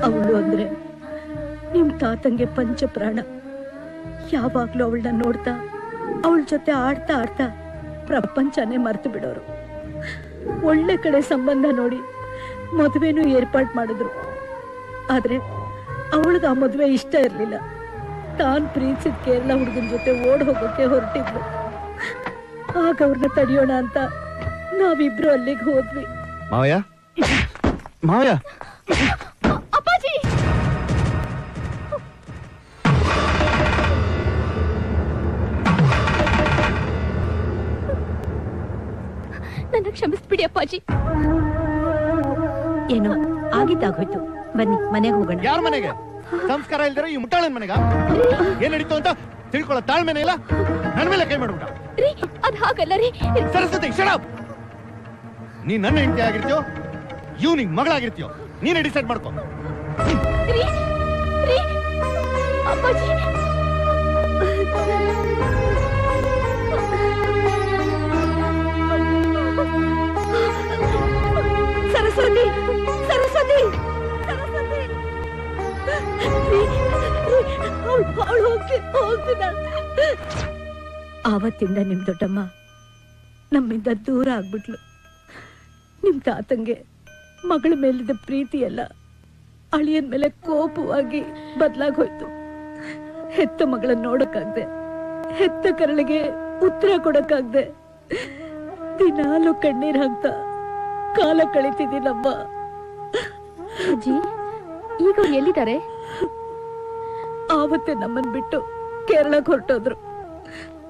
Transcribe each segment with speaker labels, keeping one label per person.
Speaker 1: ಅವಳು ಅಂದ್ರೆ ನಿಮ್ ತಾತಂಗೆ ಪಂಚ ಪ್ರಾಣ. ಯಾವಾಗ್ಲೂ ಅವಳನ್ನ ನೋಡ್ತಾ ಅವಳ ಜೊತೆ ಆಡ್ತಾ ಆಡ್ತಾ ಪ್ರಪಂಚನೇ ಮರ್ತು ಬಿಡೋರು. ಒಳ್ಳೆ ಕಡೆ ಸಂಬಂಧ ನೋಡಿ ಮದುವೆನೂ ಏರ್ಪಾಟ್ ಮಾಡಿದ್ರು. ಆದ್ರೆ ಅವಳಿಗೆ ಆ ಮದುವೆ ಇಷ್ಟ ಇರ್ಲಿಲ್ಲ. ತಾನ್ ಪ್ರೀತಿಸಿದ ಕೇರಳ ಹುಡುಗನ ಜೊತೆ ಓಡ್ ಹೋಗೋಕೆ ಹೊರಟಿದ್ಲು. ಆಗ ಅವ್ರನ್ನ ತಡೆಯೋಣ ಅಂತ ನಾವಿಬ್ರು ಅಲ್ಲಿಗೆ ಹೋದ್ವಿ.
Speaker 2: ಮಾವಯ್ಯ, ಮಾವಯ್ಯ,
Speaker 3: ಅಪ್ಪಾಜಿ, ನನ್ನ ಕ್ಷಮಿಸ್ಬಿಡಿ ಅಪ್ಪಾಜಿ.
Speaker 1: ಏನೋ ಆಗಿದ್ದಾಗೋಯ್ತು, ಬನ್ನಿ ಮನೆಗೆ ಹೋಗೋಣ.
Speaker 2: ಯಾರ ಮನೆಗೆ? ಸಂಸ್ಕಾರ ಇಲ್ದಿರೋ ಈ ಮುಟ್ಟಾಳನ್ ಮನೆಗ? ಏನ್ ನಡೀತು ಅಂತ ತಿಳ್ಕೊಳ್ಳೋ ತಾಳ್ಮೆನೆ ಇಲ್ಲ. ನನ್ ಮೇಲೆ ಕೈ ಮಾಡ್ಬಿಟ್ಟ.
Speaker 3: ಅದ್ ಹಾಗಲ್ಲ ರೀ.
Speaker 2: Saraswati, shut up. ನೀ ನನ್ನ ಹೆಂಡತಿ ಆಗಿರ್ತೀಯೋ ಇವ್ ನಿಂಗ್ ಮಗಳಾಗಿರ್ತೀಯೋ ನೀನೇ ಡಿಸೈಡ್ ಮಾಡ್ಕೊ.
Speaker 3: ಅಪ್ಪಾಜಿ,
Speaker 1: ಸರಸ್ವತಿ, ಸರಸ್ವತಿ, ಆವತ್ತಿಂದ ನಿಮ್ ದೊಡ್ಡಮ್ಮ ನಮ್ಮಿಂದ ದೂರ ಆಗ್ಬಿಟ್ಲು. ನಿಮ್ ತಾತಂಗೆ ಮಗಳ ಮೇಲಿದ್ದ ಪ್ರೀತಿ ಎಲ್ಲ ಅಳಿಯನ್ ಮೇಲೆ ಕೋಪವಾಗಿ ಬದಲಾಗೋಯ್ತು. ಹೆತ್ತ ಮಗಳನ್ನ ನೋಡಕ್ಕಾಗ್ದೆ, ಹೆತ್ತ ಕರಳಿಗೆ ಉತ್ತರ ಕೊಡಕ್ಕಾಗ್ದೆ ದಿನಾಲು ಕಣ್ಣೀರ್ ಹಾಕ್ತಾ ಕಾಲ ಕಳೀತಿದ್ದೀನಮ್ಮ.
Speaker 3: ಅಜ್ಜಿ, ಈಗ ಎಲ್ಲಿದ್ದಾರೆ?
Speaker 1: ಆವತ್ತೇ ನಮ್ಮನ್ ಬಿಟ್ಟು ಕೇರಳಕ್ಕೆ ಹೊರಟೋದ್ರು.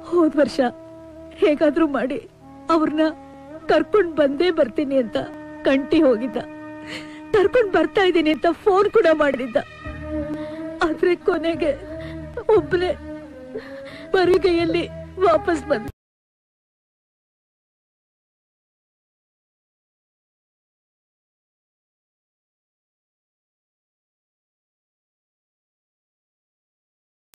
Speaker 1: ಹೋದ್ ವರ್ಷ ಹೇಗಾದ್ರೂ ಮಾಡಿ ಅವ್ರನ್ನ ಕರ್ಕೊಂಡ್ ಬಂದೇ ಬರ್ತೀನಿ ಅಂತ ಕಂಟಿ ಹೋಗಿದ್ದ. ಕರ್ಕೊಂಡ್ ಬರ್ತಾ ಇದ್ದೀನಿ ಅಂತ ಫೋನ್ ಕೂಡ ಮಾಡಿದ್ದ. ಆದ್ರೆ ಕೊನೆಗೆ ಒಬ್ಬನೇ ಬರಿಗೈಯಲ್ಲಿ ವಾಪಸ್ ಬಂದ.